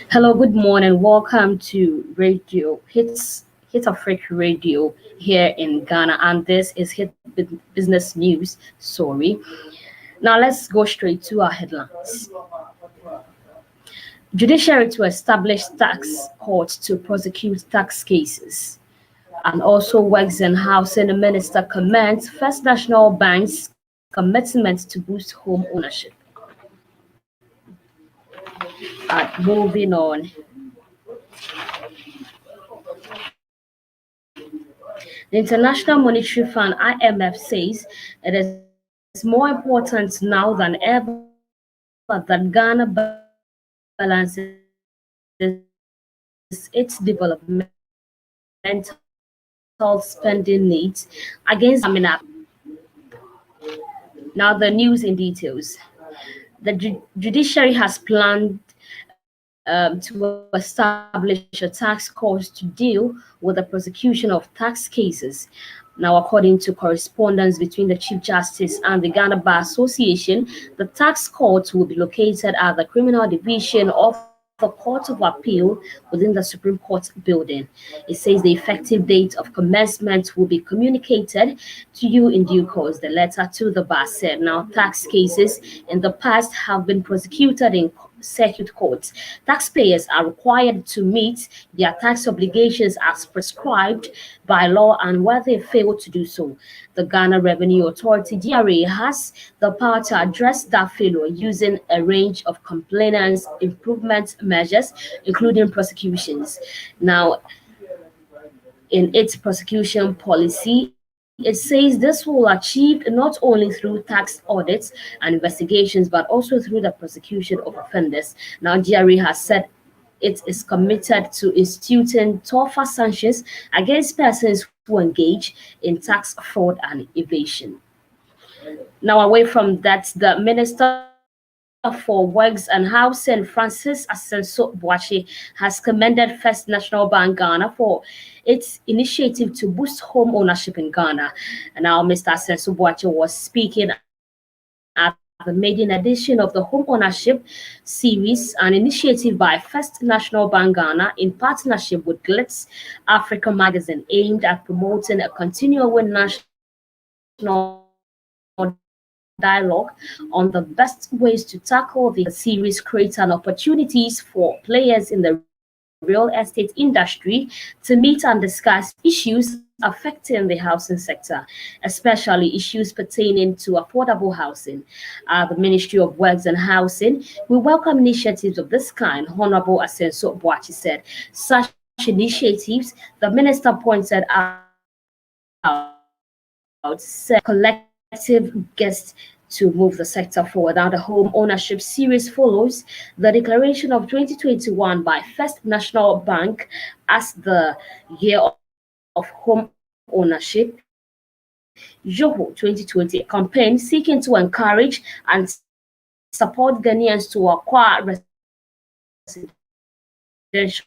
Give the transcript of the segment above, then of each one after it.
Hello, good morning. Welcome to Radio Hitzafrik Radio here in Ghana, and this is Business News. Sorry. Now let's go straight to our headlines. Judiciary to establish tax courts to prosecute tax cases, and also Works and Housing Minister comments First National Bank's commitment to boost home ownership. Moving on. The International Monetary Fund (IMF) says it is more important now than ever that Ghana balances its developmental spending needs against the coming up. Now the news in details. The judiciary has planned to establish a tax court to deal with the prosecution of tax cases. Now, according to correspondence between the Chief Justice and the Ghana Bar Association, the tax court will be located at the Criminal Division of the Court of Appeal within the Supreme Court building. It says the effective date of commencement will be communicated to you in due course. The letter to the bar said. Now, tax cases in the past have been prosecuted in circuit courts. Taxpayers are required to meet their tax obligations as prescribed by law, and where they fail to do so, the Ghana Revenue Authority (GRA) has the power to address that failure using a range of compliance improvement measures, including prosecutions. Now, in its prosecution policy, it says this will achieve not only through tax audits and investigations, but also through the prosecution of offenders. Now, GRA has said it is committed to instituting tougher sanctions against persons who engage in tax fraud and evasion. Now, away from that, the Minister for Works and Housing, Francis Asenso Boache, has commended First National Bank Ghana for its initiative to boost home ownership in Ghana. And now, Mr. Asenso Boache was speaking at the maiden edition of the Home Ownership Series, an initiative by First National Bank Ghana in partnership with Glitz Africa magazine, aimed at promoting a continual national dialogue on the best ways to tackle the economic crisis. The series creates an opportunities for players in the real estate industry to meet and discuss issues affecting the housing sector, especially issues pertaining to affordable housing. The Ministry of Works and Housing, we welcome initiatives of this kind, Honorable Asenso Boachi said. Such initiatives, the minister pointed out, serve collective guests to move the sector forward. Now, the Home Ownership Series follows the declaration of 2021 by First National Bank as the Year of Home Ownership, YOHO 2020, a campaign seeking to encourage and support Ghanaians to acquire residential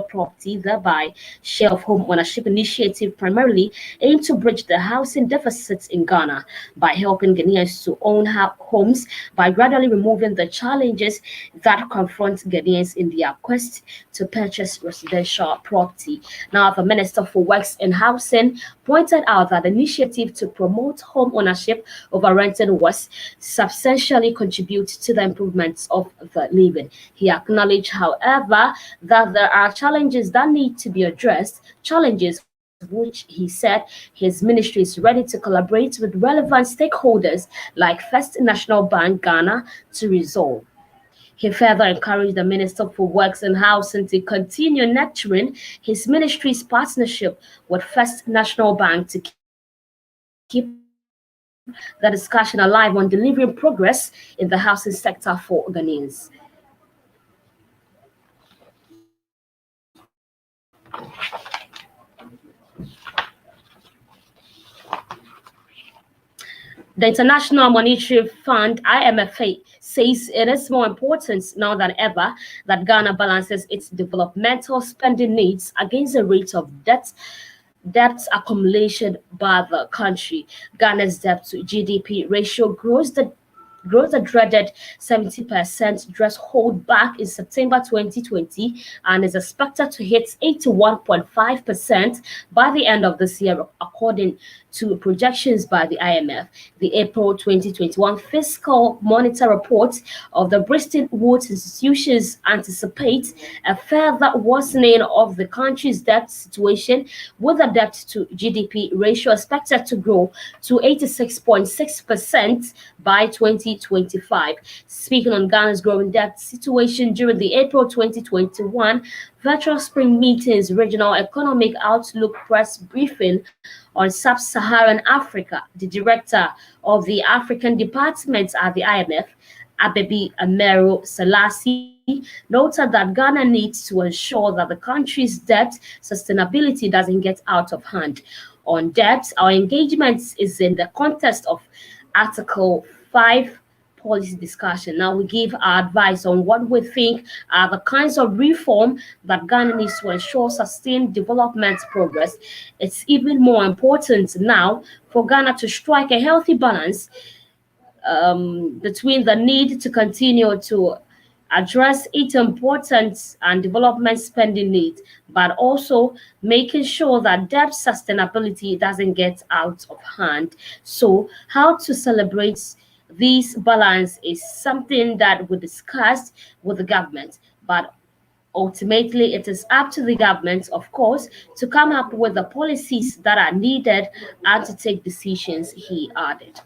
property, thereby share of home ownership initiative primarily aimed to bridge the housing deficits in Ghana by helping Ghanaians to own homes by gradually removing the challenges that confront Ghanaians in their quest to purchase residential property. Now, the Minister for Works and Housing pointed out that the initiative to promote home ownership over renting was substantially contribute to the improvements of the living. He acknowledged, however, that there are challenges that need to be addressed, challenges which he said his ministry is ready to collaborate with relevant stakeholders like First National Bank Ghana to resolve. He further encouraged the Minister for Works and Housing to continue nurturing his ministry's partnership with First National Bank to keep the discussion alive on delivering progress in the housing sector for Ghanaians. The International Monetary Fund (IMF) says it is more important now than ever that Ghana balances its developmental spending needs against the rate of debt debts accumulation by the country. Ghana's debt to GDP ratio grows the dreaded 70% threshold back in September 2020 and is expected to hit 81.5% by the end of this year, according to projections by the IMF. The April 2021 fiscal monitor report of the Bretton Woods institutions anticipates a further worsening of the country's debt situation, with the debt to GDP ratio expected to grow to 86.6% by 2025. Speaking on Ghana's growing debt situation during the April 2021 Virtual Spring Meetings Regional Economic Outlook press briefing on Sub-Saharan Africa, the director of the African Department at the IMF, Abebi Amero Selassie, noted that Ghana needs to ensure that the country's debt sustainability doesn't get out of hand. On debt, our engagement is in the context of Article 5 policy discussion. Now we give our advice on what we think are the kinds of reform that Ghana needs to ensure sustained development progress. It's even more important now for Ghana to strike a healthy balance between the need to continue to address its important and development spending needs, but also making sure that debt sustainability doesn't get out of hand. So, how to celebrate this balance is something that we discussed with the government, but ultimately it is up to the government, of course, to come up with the policies that are needed and to take decisions, he added.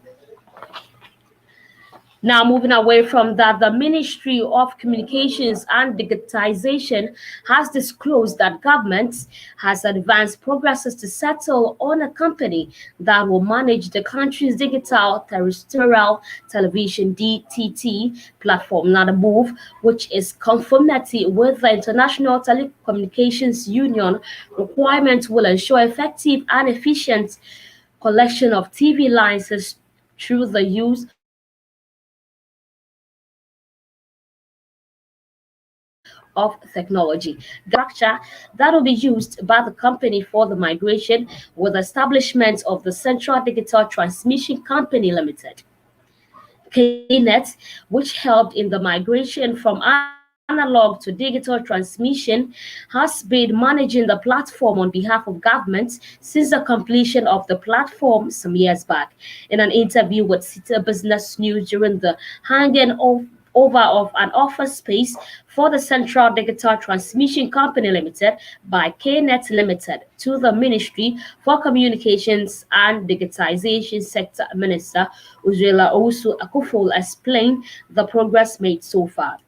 Now, moving away from that, the Ministry of Communications and Digitization has disclosed that government has advanced progresses to settle on a company that will manage the country's digital terrestrial television DTT platform. Now, the move, which is conformity with the International Telecommunications Union requirement, will ensure effective and efficient collection of TV licenses through the use of technology. The structure that will be used by the company for the migration with the establishment of the Central Digital Transmission Company Limited. KNET, which helped in the migration from analog to digital transmission, has been managing the platform on behalf of governments since the completion of the platform some years back. In an interview with City Business News during the hanging over of an office space for the Central Digital Transmission Company Limited by KNET Limited to the Ministry for Communications and Digitization Sector Minister Uzela Owusu Akufo explained the progress made so far.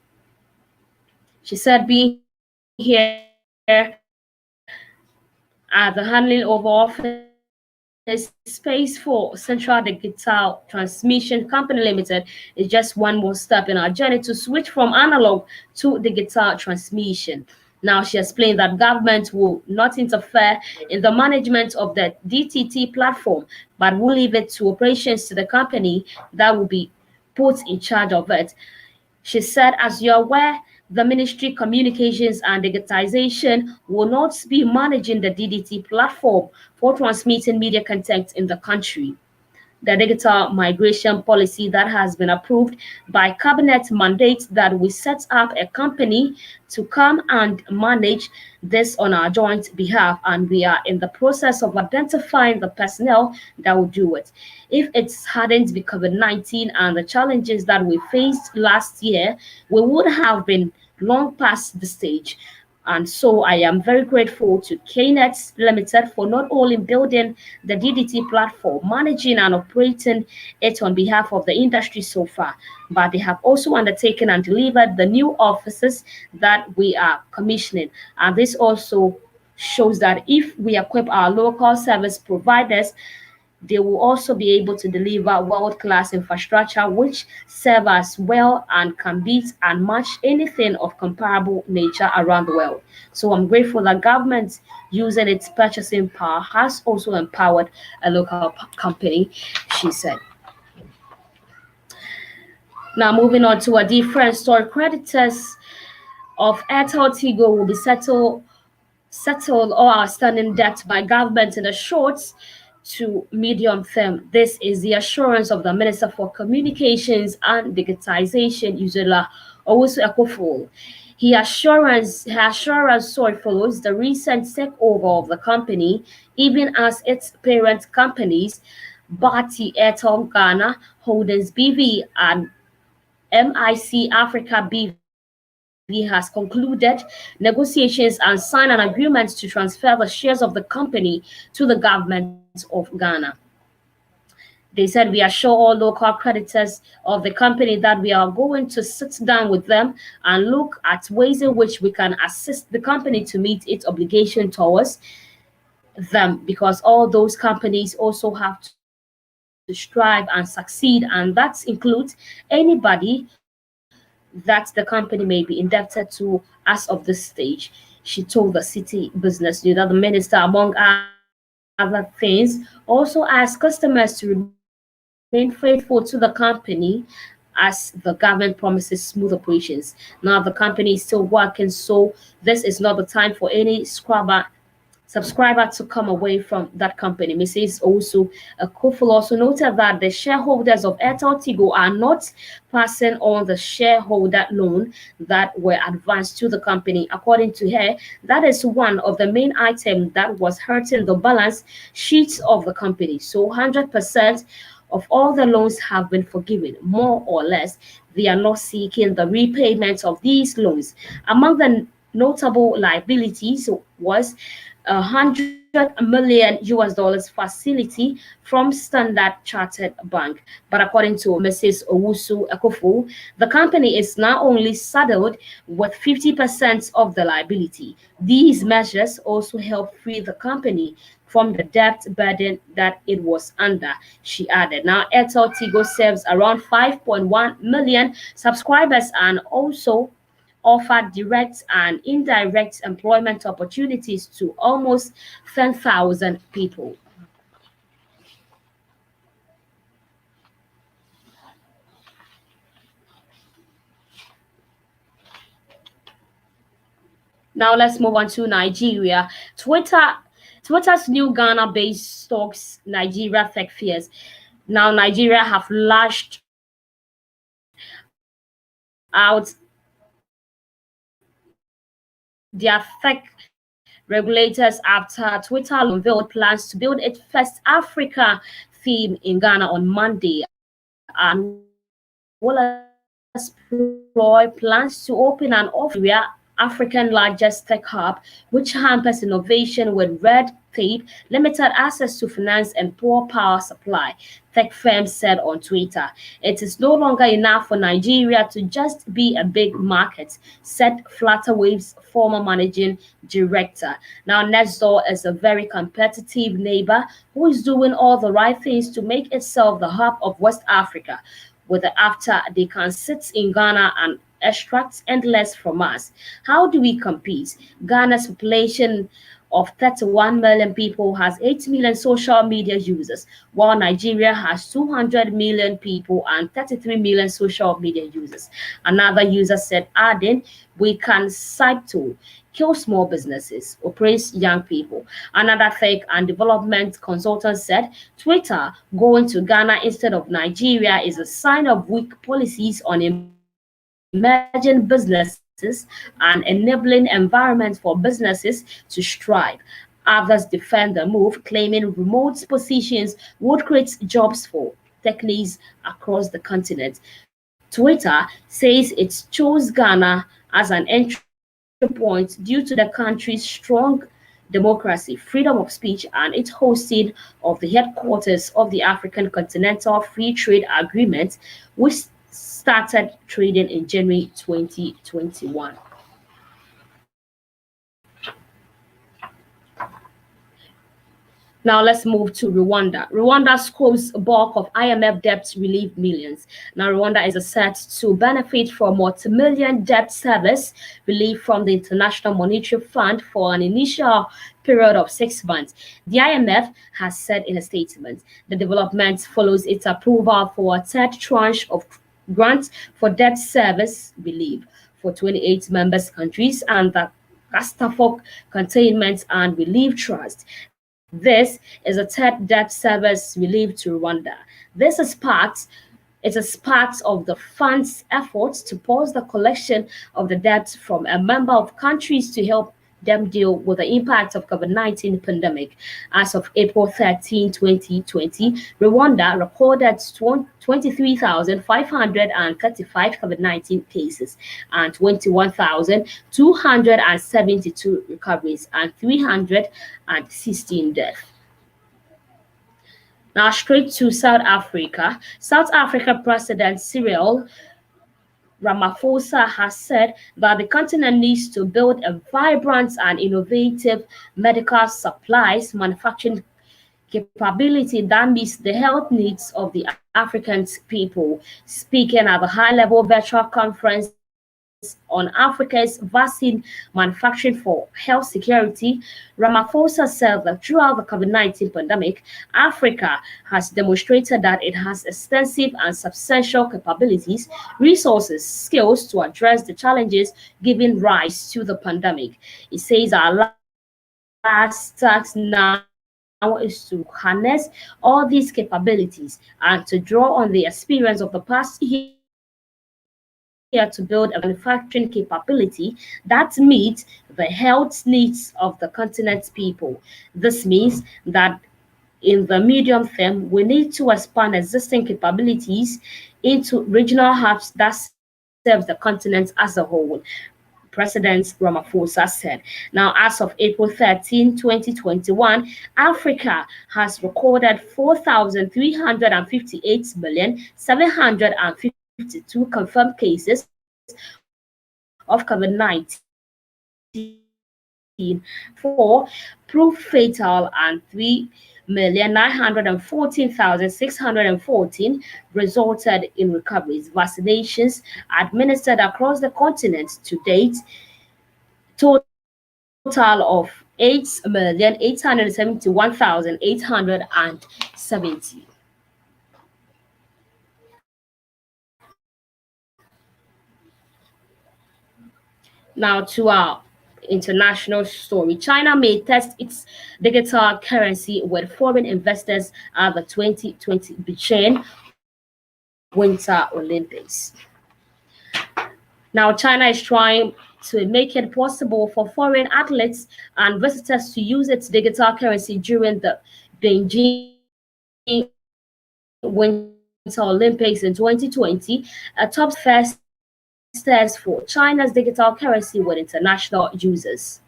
She said being here at the handling over office space for Central Digital Transmission Company Limited is just one more step in our journey to switch from analog to digital transmission. Now, she explained that government will not interfere in the management of the DTT platform, but will leave it to operations to the company that will be put in charge of it. She said, as you're aware, the Ministry Communications and Digitization will not be managing the DDT platform for transmitting media content in the country. The digital migration policy that has been approved by Cabinet mandates that we set up a company to come and manage this on our joint behalf, and we are in the process of identifying the personnel that will do it. If it hadn't been COVID-19 and the challenges that we faced last year, we would have been long past the stage. And so I am very grateful to KNET Limited for not only building the DDT platform, managing and operating it on behalf of the industry so far, but they have also undertaken and delivered the new offices that we are commissioning. And this also shows that if we equip our local service providers, they will also be able to deliver world-class infrastructure which serve us well and can beat and match anything of comparable nature around the world. So I'm grateful that government using its purchasing power has also empowered a local company, she said. Now moving on to a different story, creditors of Airtel Tigo will be settled settle all outstanding debt by government in the short to medium term. This is the assurance of the Minister for Communications and Digitization, Uzola Owusu Ekofo. Her assurance follows the recent takeover of the company, even as its parent companies, Bharti Airtel Ghana Holdings BV and MIC Africa BV has concluded negotiations and signed an agreement to transfer the shares of the company to the government of Ghana. They said, "We assure all local creditors of the company that we are going to sit down with them and look at ways in which we can assist the company to meet its obligation towards them, because all those companies also have to strive and succeed, and that includes anybody that the company may be indebted to as of this stage." She told the City Business News that the minister, among other things, also asked customers to remain faithful to the company as the government promises smooth operations. Now the company is still working, so this is not the time for any subscriber to come away from that company. Mrs. also Kuful also noted that the shareholders of Airtel Tigo are not passing on the shareholder loan that were advanced to the company. According to her, that is one of the main items that was hurting the balance sheets of the company. So 100% of all the loans have been forgiven, more or less. They are not seeking the repayment of these loans. Among the notable liabilities was 100 million US dollars facility from Standard Chartered Bank. But according to Mrs. Owusu Ekofo, the company is now only saddled with 50% of the liability. These measures also help free the company from the debt burden that it was under, she added. Now, Airtel Tigo serves around 5.1 million subscribers and also offer direct and indirect employment opportunities to almost 10,000 people. Now let's move on to Nigeria. Twitter's new Ghana-based stocks Nigeria tech fears. Now Nigeria have lashed out their tech regulators after Twitter unveiled plans to build its first Africa theme in Ghana on Monday, and will explore plans to open an office in Nigeria, African largest tech hub, which hampers innovation with red tape, limited access to finance, and poor power supply, tech firms said on Twitter. It is no longer enough for Nigeria to just be a big market, said Flutterwave's former managing director. Now, Nextdoor is a very competitive neighbor who is doing all the right things to make itself the hub of West Africa. With the after they can sit in Ghana and extract endless from us. How do we compete? Ghana's population of 31 million people has 8 million social media users, while Nigeria has 200 million people and 33 million social media users. Another user said, adding, we can to kill small businesses, oppress young people. Another tech and development consultant said, Twitter going to Ghana instead of Nigeria is a sign of weak policies on emerging businesses and enabling environment for businesses to strive. Others defend the move, claiming remote positions would create jobs for techies across the continent. Twitter says it chose Ghana as an entry point due to the country's strong democracy, freedom of speech, and its hosting of the headquarters of the African Continental Free Trade Agreement, which started trading in January 2021. Now let's move to Rwanda. Rwanda scopes bulk of IMF debt relief millions. Now Rwanda is set to benefit from multi-million debt service relief from the International Monetary Fund for an initial period of 6 months. The IMF has said in a statement the development follows its approval for a third tranche of grants for debt service relief for 28 member countries, and that Hitzafrik Containment and Relief Trust. This is a third debt service relief to Rwanda. This is part it is part of the fund's efforts to pause the collection of the debt from a number of countries to help them deal with the impact of COVID-19 pandemic. As of April 13, 2020, Rwanda recorded 23,535 COVID-19 cases and 21,272 recoveries and 316 deaths. Now, straight to South Africa. South Africa President Cyril Ramaphosa has said that the continent needs to build a vibrant and innovative medical supplies manufacturing capability that meets the health needs of the African people. Speaking at the high level virtual conference on Africa's vaccine manufacturing for health security, Ramaphosa said that throughout the COVID-19 pandemic, Africa has demonstrated that it has extensive and substantial capabilities, resources, skills to address the challenges giving rise to the pandemic. It says our last task now is to harness all these capabilities and to draw on the experience of the past year to build a manufacturing capability that meets the health needs of the continent's people. This means that in the medium term, we need to expand existing capabilities into regional hubs that serve the continent as a whole. President Ramaphosa said. Now, as of April 13, 2021, Africa has recorded 4,358,752 confirmed cases of COVID-19, 4 proved fatal, and 3,914,614 resulted in recoveries. Vaccinations administered across the continent to date total of 8,871,870. Now to our international story. China may test its digital currency with foreign investors at the 2020 Beijing Winter Olympics. Now, China is trying to make it possible for foreign athletes and visitors to use its digital currency during the Beijing Winter Olympics in 2020. A top first test for China's digital currency with international users.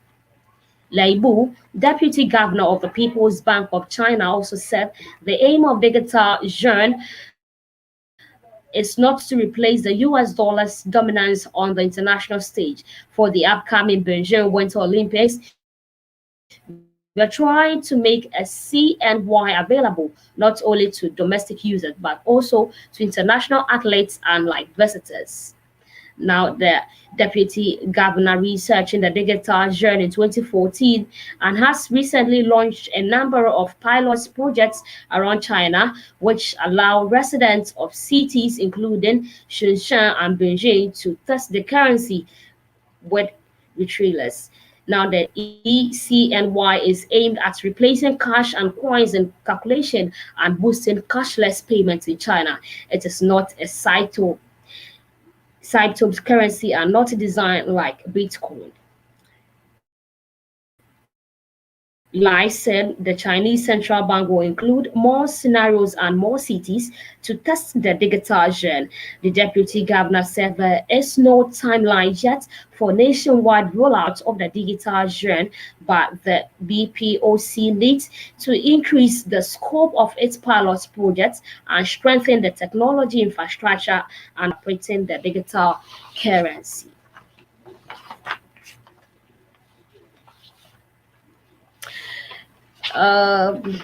Lei Bu, deputy governor of the People's Bank of China, also said the aim of digital yuan is not to replace the US dollar's dominance on the international stage. For the upcoming Beijing Winter Olympics, we're trying to make a CNY available not only to domestic users but also to international athletes and like visitors. Now, the deputy governor researched in the digital journey in 2014 and has recently launched a number of pilot projects around China, which allow residents of cities including Shenzhen and Beijing to test the currency with retrievers. Now, the ECNY is aimed at replacing cash and coins in calculation and boosting cashless payments in China. It is not a Cyto's currency are not designed like Bitcoin. Lai said the Chinese central bank will include more scenarios and more cities to test the digital yuan. The deputy governor said there is no timeline yet for nationwide rollout of the digital yuan, but the BPOC needs to increase the scope of its pilot projects and strengthen the technology infrastructure and operating the digital currency. Um,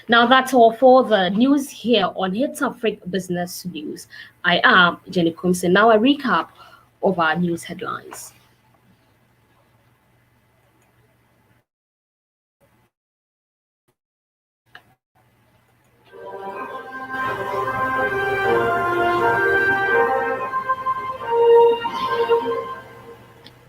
Now that's all for the news here on Hitzafrik Business News. I am Jenny Kumsen. Now a recap of our news headlines.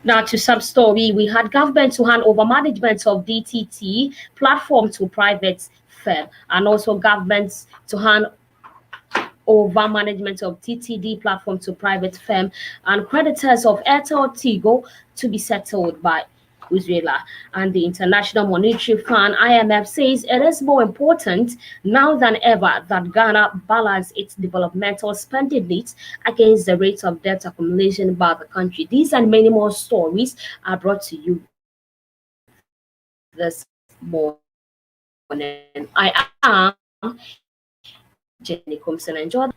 Now to some story, we had government to hand over management of DTT platform to private firm, and also government to hand over management of TTD platform to private firm, and creditors of Airtel Tigo to be settled by Venezuela. And the International Monetary Fund (IMF) says it is more important now than ever that Ghana balance its developmental spending needs against the rate of debt accumulation by the country. These and many more stories are brought to you this morning. I am Jenny Combs, and enjoy.